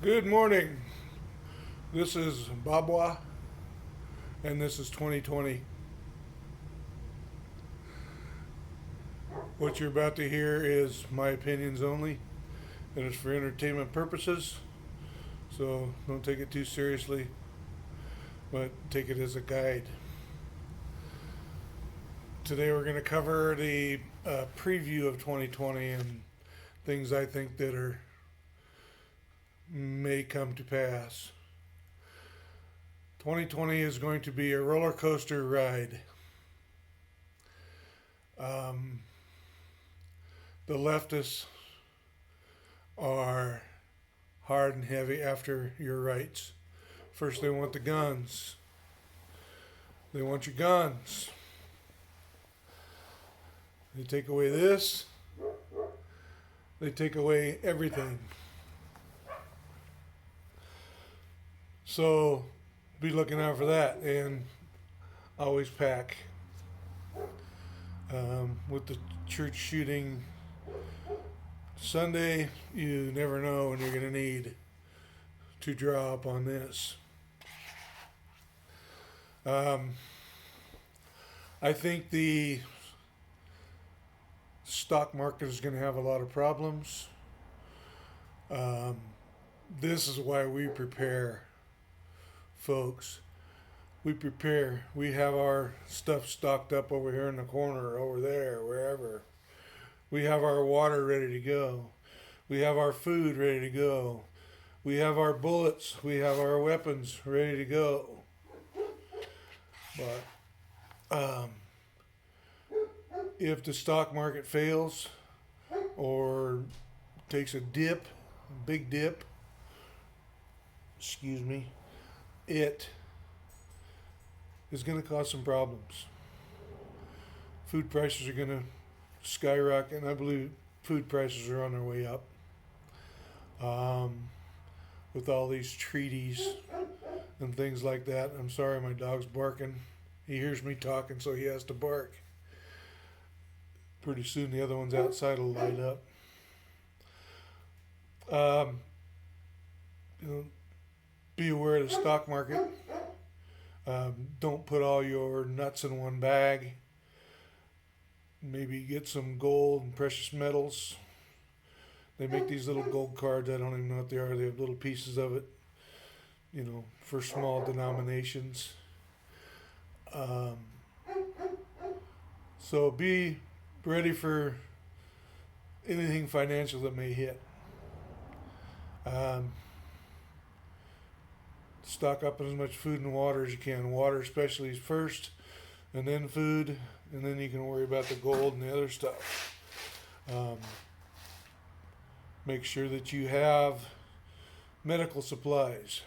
Good morning. This is Babwa, and this is 2020. What you're about to hear is my opinions only. It is for entertainment purposes, so don't take it too seriously, but take it as a guide. Today we're going to cover the preview of 2020 and things I think that are may come to pass. 2020 is going to be a roller coaster ride. Um, the leftists are hard and heavy after your rights. First, they want the guns. They want your guns. They take away this. They take away everything. So, be looking out for that and always pack. With the church shooting Sunday, you never know when you're going to need to draw up on this. I think the stock market is going to have a lot of problems. This is why we prepare, folks. We prepare. We have our stuff stocked up over here in the corner, over there, wherever. We have our water ready to go. We have our food ready to go. We have our bullets. We have our weapons ready to go. But if the stock market fails or takes a dip, a big dip, excuse me, it is going to cause some problems. Food prices are going to skyrocket, and I believe food prices are on their way up. With all these treaties and things like that. I'm sorry, my dog's barking. He hears me talking, so he has to bark. Pretty soon the other one's outside will light up. Be aware of the stock market. Don't put all your nuts in one bag. Maybe get some gold and precious metals. They make these little gold cards. I don't even know what they are. They have little pieces of it, for small denominations. So be ready for anything financial that may hit. Stock up on as much food and water as you can. Water especially is first, and then food, and then you can worry about the gold and the other stuff. Make sure that you have medical supplies.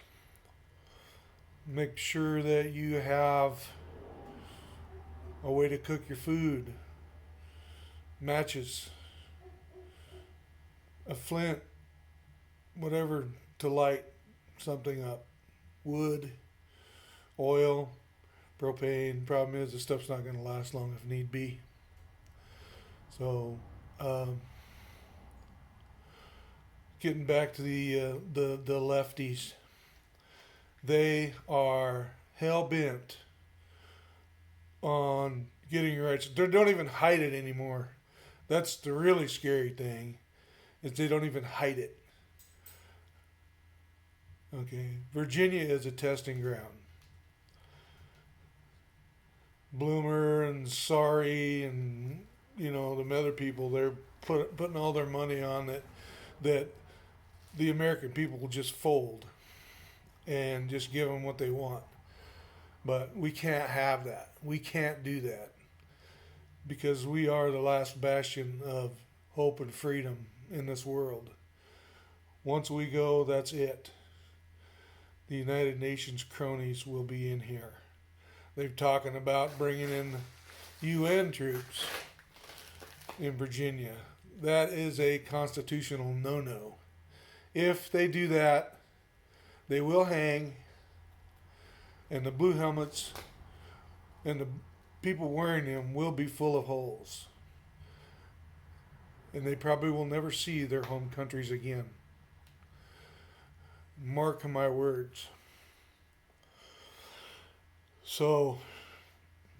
Make sure that you have a way to cook your food, matches, a flint, whatever to light something up, wood, oil, propane. Problem is, the stuff's not going to last long if need be. So, getting back to the lefties, they are hell bent on getting your rights. They don't even hide it anymore. That's the really scary thing, is they don't even hide it. Okay, Virginia is a testing ground. Bloomer and Sorry and them other people, they're putting all their money on that the American people will just fold and just give them what they want. But we can't have that. We can't do that, because we are the last bastion of hope and freedom in this world. Once we go, that's it. The United Nations cronies will be in here. They're talking about bringing in UN troops in Virginia. That is a constitutional no-no. If they do that, they will hang, and the blue helmets and the people wearing them will be full of holes. And they probably will never see their home countries again. Mark my words. So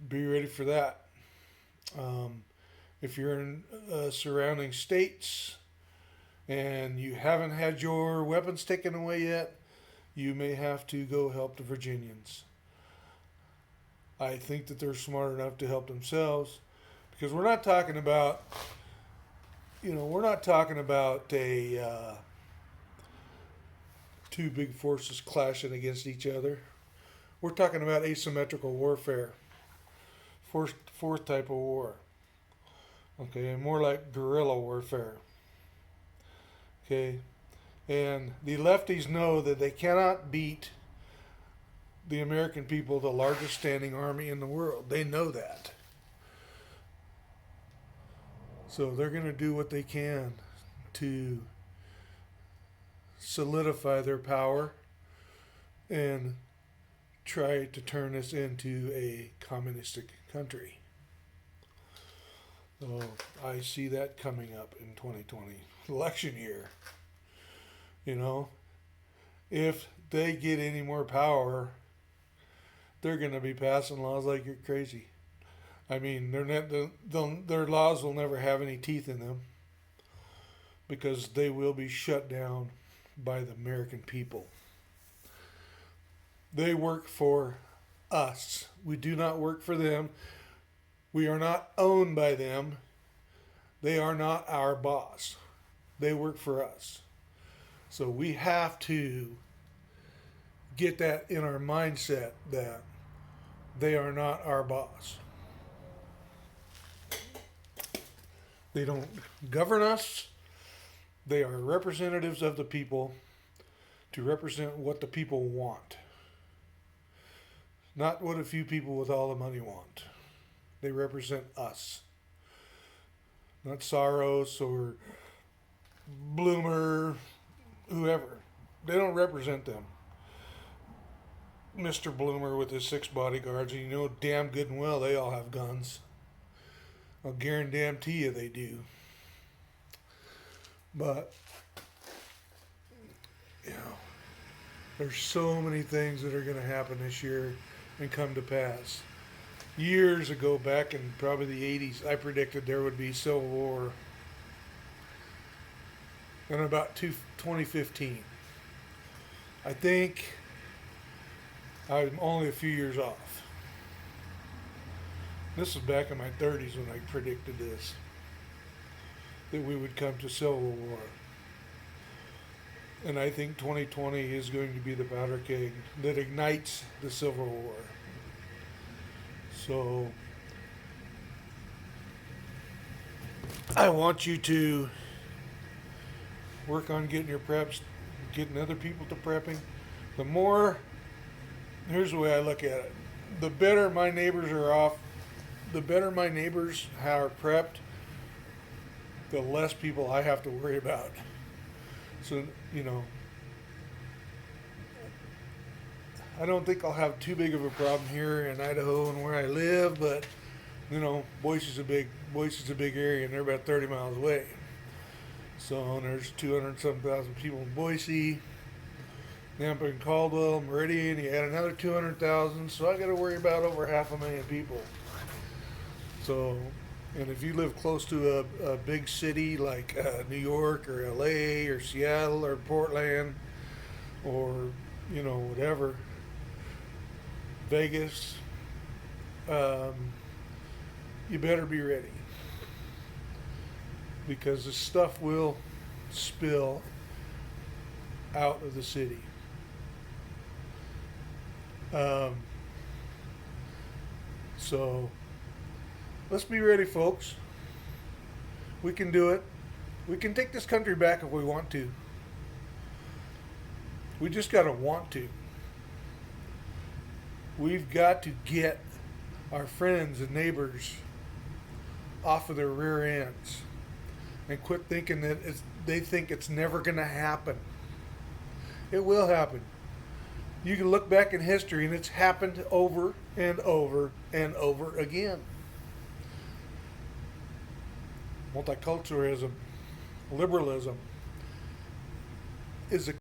be ready for that. If you're in surrounding states and you haven't had your weapons taken away yet, you may have to go help the Virginians. I think that they're smart enough to help themselves, because we're not talking about, we're not talking about a two big forces clashing against each other. We're talking about asymmetrical warfare, fourth type of war. Okay, more like guerrilla warfare. Okay, and the lefties know that they cannot beat the American people, the largest standing army in the world. They know that. So they're going to do what they can to solidify their power and try to turn us into a communistic country. So I see that coming up in 2020, election year. If they get any more power, they're going to be passing laws like you're crazy. I mean, their laws will never have any teeth in them, because they will be shut down by the American people. They work for us. We do not work for them. We are not owned by them. They are not our boss. They work for us. So we have to get that in our mindset that they are not our boss. They don't govern us. They are representatives of the people to represent what the people want. Not what a few people with all the money want. They represent us. Not Soros or Bloomer, whoever. They don't represent them. Mr. Bloomer with his 6 bodyguards, and you know damn good and well they all have guns. I'll guarantee you they do. But, there's so many things that are going to happen this year and come to pass. Years ago, back in probably the 80s, I predicted there would be civil war. In about 2015. I think I'm only a few years off. This was back in my 30s when I predicted this, that we would come to civil war. And I think 2020 is going to be the powder keg that ignites the Civil War. So I want you to work on getting your preps, getting other people to prepping. Here's the way I look at it. The better my neighbors are off, the better my neighbors are prepped, the less people I have to worry about. So, I don't think I'll have too big of a problem here in Idaho and where I live, but, Boise's a big area, and they're about 30 miles away. So there's 200-some-thousand people in Boise, Nampa and Caldwell, Meridian. You add another 200,000, so I got to worry about over 500,000 people. So, and if you live close to a big city like New York or LA or Seattle or Portland or whatever, Vegas, you better be ready, because the stuff will spill out of the city. So let's be ready, folks. We can do it. We can take this country back if we want to. We just got to want to. We've got to get our friends and neighbors off of their rear ends and quit thinking that they think it's never going to happen. It will happen. You can look back in history and it's happened over and over and over again. Multiculturalism, liberalism is a